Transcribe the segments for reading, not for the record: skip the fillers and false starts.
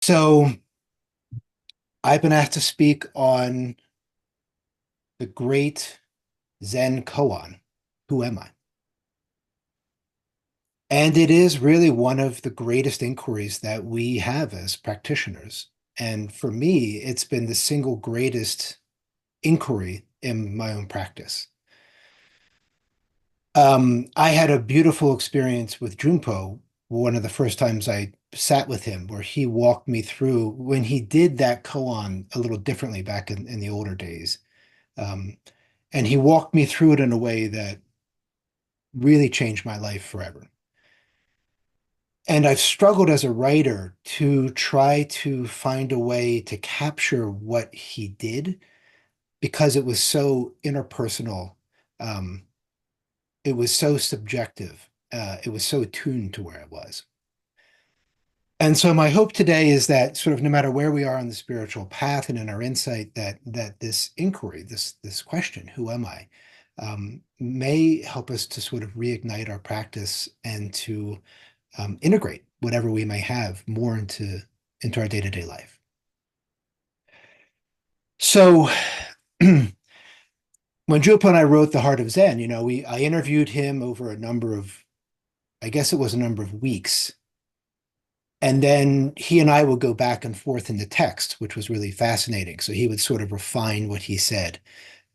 So I've been asked to speak on the great Zen koan. Who am I? And it is really one of the greatest inquiries that we have as practitioners. And for me, it's been the single greatest inquiry in my own practice. I had a beautiful experience with Junpo, one of the first times I sat with him, where he walked me through when he did that koan a little differently back in the older days. Um, and he walked me through it in a way that really changed my life forever. And I've struggled as a writer to try to find a way to capture what he did because it was so interpersonal. Um, it was so subjective. It was so attuned to where it was. And so my hope today is that sort of no matter where we are on the spiritual path and in our insight, that this inquiry, this question, who am I, may help us to sort of reignite our practice and to integrate whatever we may have more into our day-to-day life. So when Jupo and I wrote The Heart of Zen, I interviewed him over a number of, I guess it was a number of weeks. And then he and I would go back and forth in the text, which was really fascinating. So he would sort of refine what he said,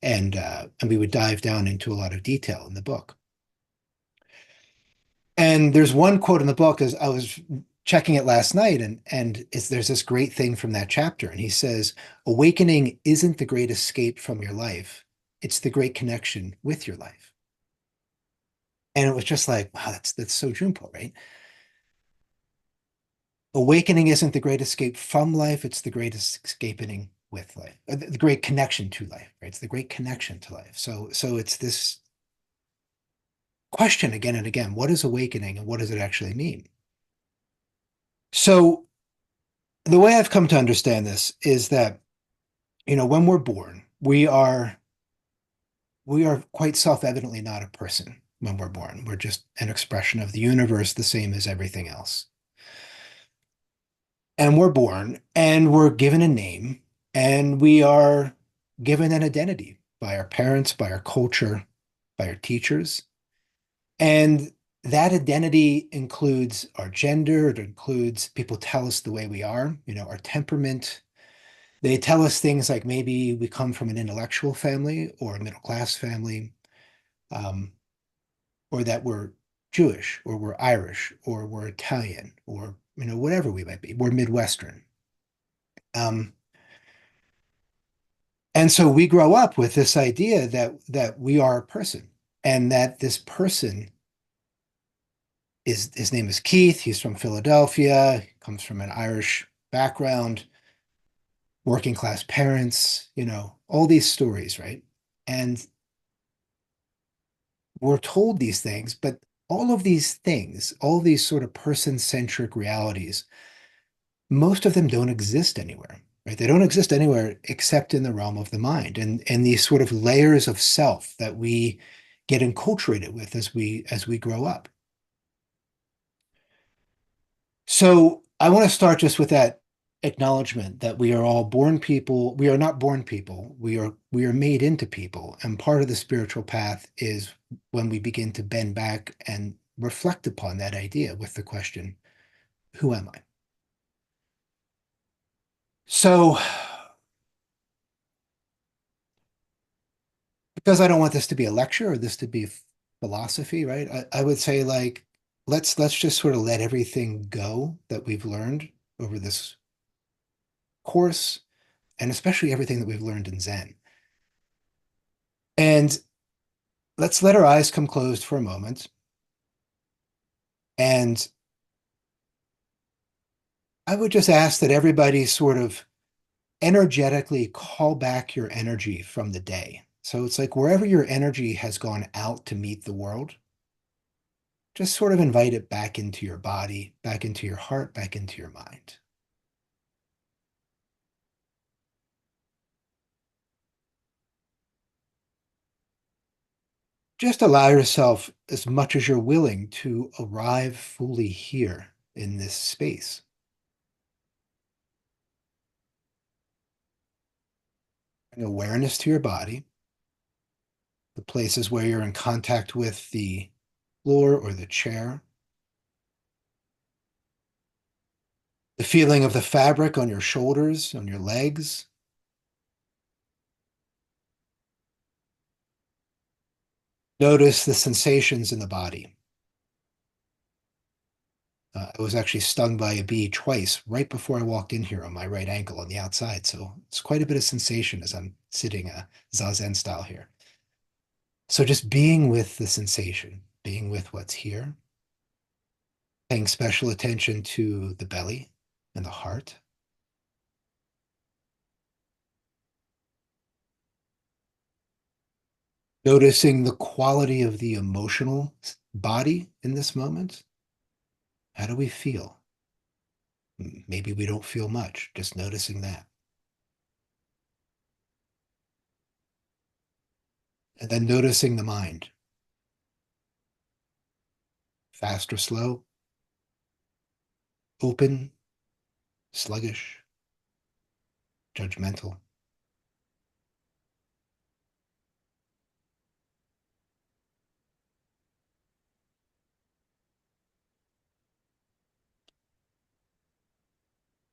and we would dive down into a lot of detail in the book. And there's one quote in the book as I was checking it last night, and there's this great thing from that chapter, and he says, "Awakening isn't the great escape from your life; it's the great connection with your life." And it was just like, wow, that's so Junpo, right? Awakening isn't the great escape from life; it's the greatest escaping with life, the great connection to life, right? It's the great connection to life. So it's this question again and again: what is awakening, and what does it actually mean? So the way I've come to understand this is that, when we're born, we are quite self-evidently not a person when we're born. We're just an expression of the universe, the same as everything else. And we're born and we're given a name and we are given an identity by our parents, by our culture, by our teachers. And that identity includes our gender, it includes people tell us the way we are, our temperament. They tell us things like maybe we come from an intellectual family or a middle class family, um, or that we're Jewish or we're Irish or we're Italian or whatever we might be. We're Midwestern. Um, and so we grow up with this idea that we are a person and that this person is his name is Keith. He's from Philadelphia, comes from an Irish background, working class parents, all these stories, right? And we're told these things, but all of these things, all these sort of person-centric realities, most of them don't exist anywhere, right? They don't exist anywhere except in the realm of the mind and these sort of layers of self that we get enculturated with as we grow up. So I want to start just with that acknowledgement that we are all born people. We are not born people. We are made into people. And part of the spiritual path is when we begin to bend back and reflect upon that idea with the question, who am I? So because I don't want this to be a lecture or this to be philosophy, right? I would say like let's just sort of let everything go that we've learned over this course, and especially everything that we've learned in Zen. And let's let our eyes come closed for a moment. And I would just ask that everybody sort of energetically call back your energy from the day. So it's like wherever your energy has gone out to meet the world, just sort of invite it back into your body, back into your heart, back into your mind. Just allow yourself, as much as you're willing, to arrive fully here in this space. Bring awareness to your body, the places where you're in contact with the floor or the chair, the feeling of the fabric on your shoulders, on your legs. Notice the sensations in the body. I was actually stung by a bee twice right before I walked in here on my right ankle on the outside. So it's quite a bit of sensation as I'm sitting Zazen style here. So just being with the sensation, being with what's here, paying special attention to the belly and the heart. Noticing the quality of the emotional body in this moment. How do we feel? Maybe we don't feel much, just noticing that. And then noticing the mind, fast or slow, open, sluggish, judgmental.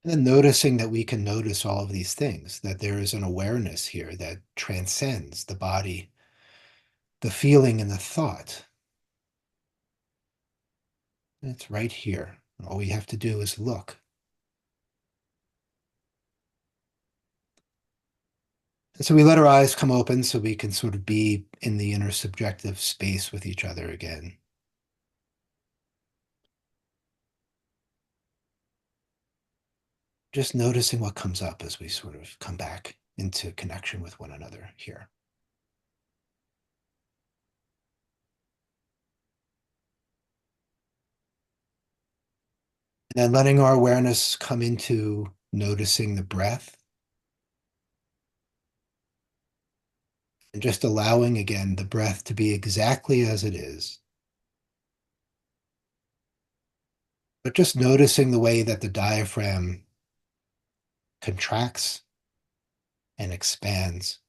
And then noticing that we can notice all of these things, that there is an awareness here that transcends the body, the feeling, and the thought. It's right here. All we have to do is look. And so we let our eyes come open so we can sort of be in the inner subjective space with each other again. Just noticing what comes up as we sort of come back into connection with one another here. And then letting our awareness come into noticing the breath and just allowing again the breath to be exactly as it is. But just noticing the way that the diaphragm contracts and expands.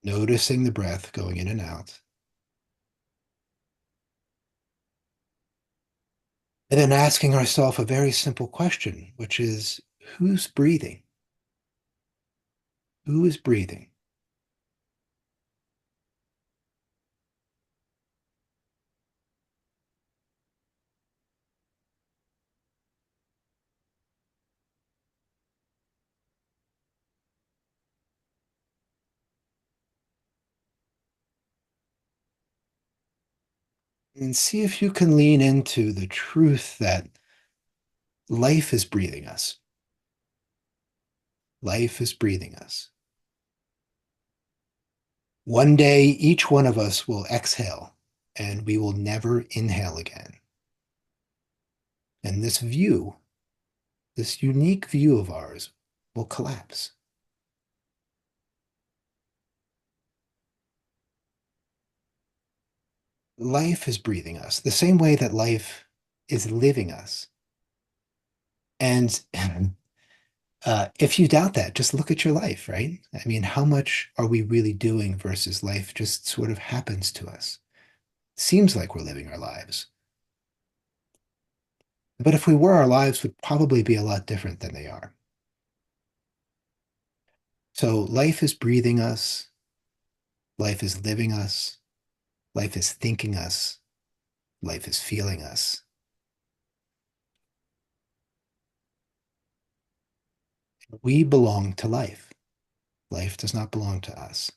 Noticing the breath going in and out. And then asking ourselves a very simple question, which is, who's breathing? Who is breathing? And see if you can lean into the truth that life is breathing us. Life is breathing us. One day, each one of us will exhale and we will never inhale again. And this view, this unique view of ours, will collapse. Life is breathing us the same way that life is living us. And if you doubt that, just look at your life, right? I mean, how much are we really doing versus life just sort of happens to us? Seems like we're living our lives. But if we were, our lives would probably be a lot different than they are. So life is breathing us, life is living us, life is thinking us, life is feeling us. We belong to life. Life does not belong to us.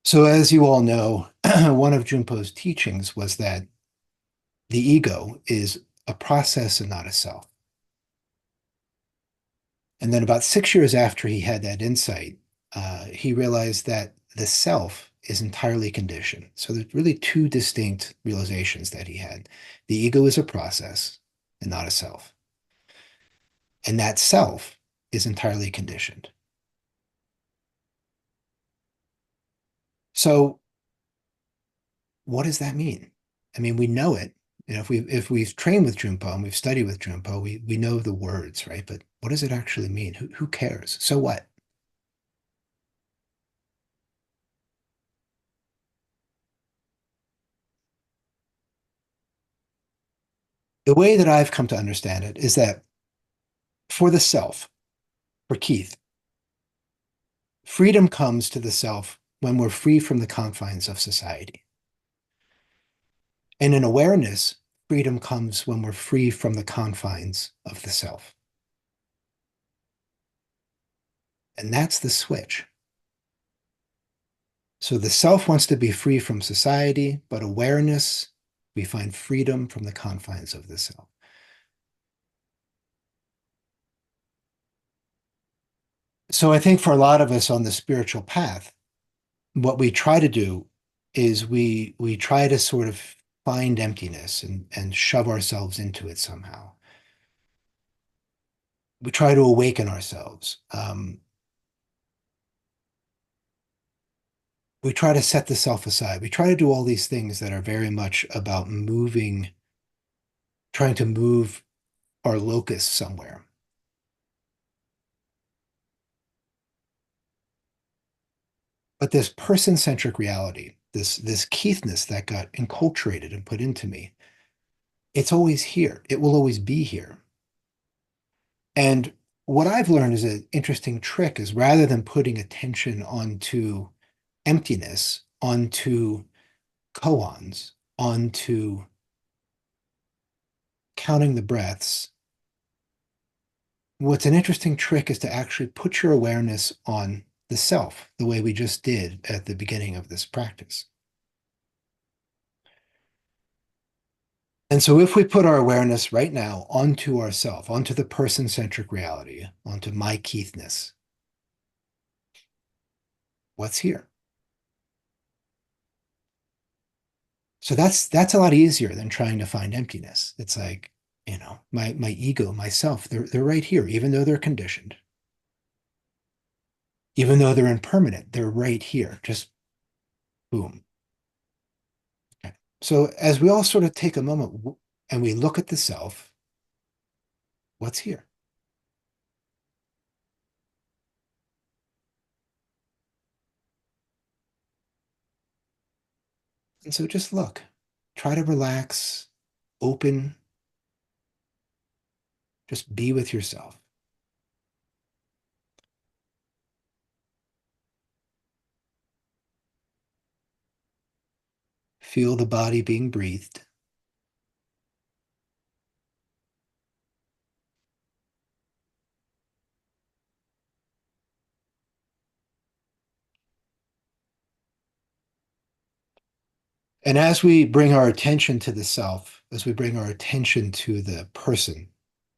So as you all know, one of Junpo's teachings was that the ego is a process and not a self. And then about 6 years after he had that insight, he realized that the self is entirely conditioned. So there's really two distinct realizations that he had. The ego is a process and not a self. And that self is entirely conditioned. So what does that mean? I mean, we know it. You know, if we've trained with Jun Po and we've studied with Jun Po, we know the words, right? But what does it actually mean? Who cares? So what? The way that I've come to understand it is that for the self, for Keith, freedom comes to the self when we're free from the confines of society. And in awareness, freedom comes when we're free from the confines of the self. And that's the switch. So the self wants to be free from society, but awareness, we find freedom from the confines of the self. So I think for a lot of us on the spiritual path, what we try to do is we try to sort of find emptiness and shove ourselves into it somehow. We try to awaken ourselves. We try to set the self aside. We try to do all these things that are very much about moving, trying to move our locus somewhere. But this person-centric reality, this Keithness that got enculturated and put into me, it's always here. It will always be here. And what I've learned is an interesting trick is rather than putting attention onto emptiness, onto koans, onto counting the breaths, what's an interesting trick is to actually put your awareness on the self, the way we just did at the beginning of this practice. And so if we put our awareness right now onto ourself, onto the person-centric reality, onto my Keithness, what's here? So that's a lot easier than trying to find emptiness. It's like, my ego, myself, they're right here, even though they're conditioned, even though they're impermanent, they're right here. Just boom. Okay. So as we all sort of take a moment and we look at the self, what's here? And so just look, try to relax, open, just be with yourself. Feel the body being breathed. And as we bring our attention to the self, as we bring our attention to the person,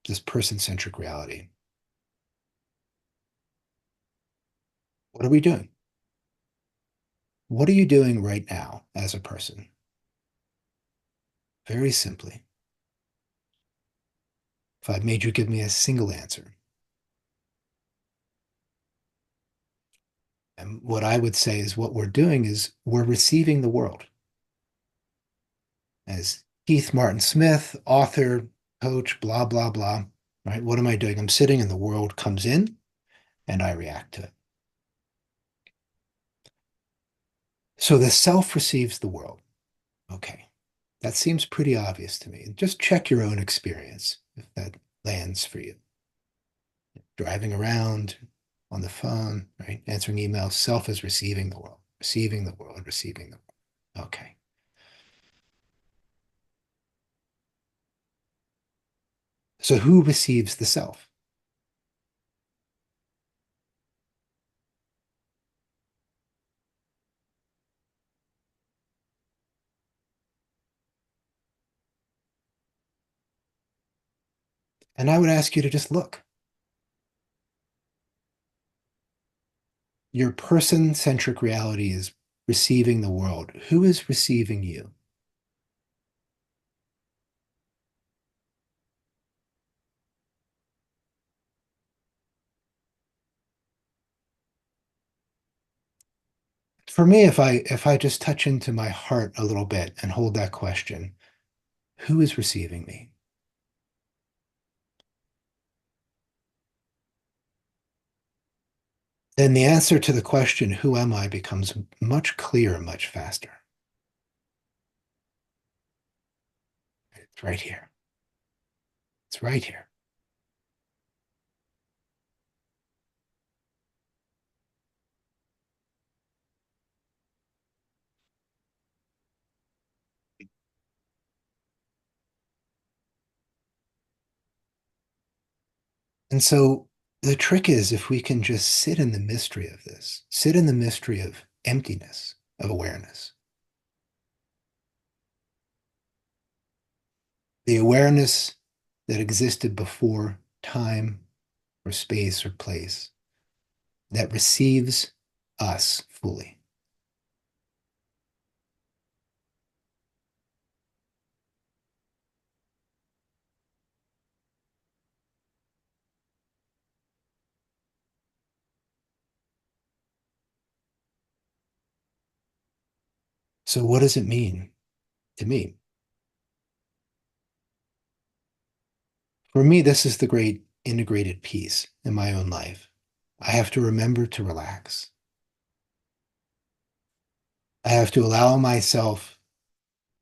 this person-centric reality, what are we doing? What are you doing right now as a person? Very simply, if I made you give me a single answer, and what I would say is what we're doing is we're receiving the world. As Keith Martin-Smith, author, coach, blah, blah, blah, right? What am I doing? I'm sitting and the world comes in and I react to it. So the self receives the world. Okay. That seems pretty obvious to me. Just check your own experience if that lands for you. Driving around on the phone, right? Answering emails, self is receiving the world, receiving the world, receiving the world. Okay. So who receives the self? And I would ask you to just look. Your person-centric reality is receiving the world. Who is receiving you? For me, if I just touch into my heart a little bit and hold that question, who is receiving me? Then the answer to the question, who am I, becomes much clearer, much faster. It's right here. It's right here. And so the trick is if we can just sit in the mystery of this, sit in the mystery of emptiness, of awareness, the awareness that existed before time or space or place, that receives us fully. So what does it mean to me? For me, this is the great integrated piece in my own life. I have to remember to relax. I have to allow myself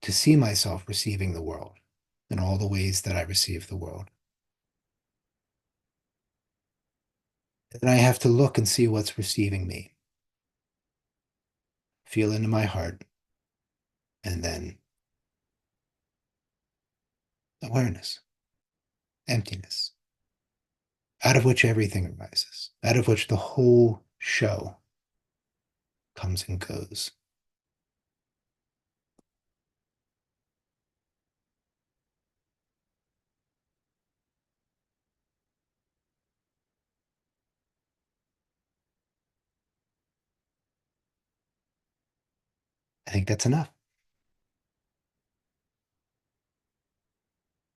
to see myself receiving the world in all the ways that I receive the world. And I have to look and see what's receiving me, feel into my heart, and then awareness, emptiness, out of which everything arises, out of which the whole show comes and goes. I think that's enough.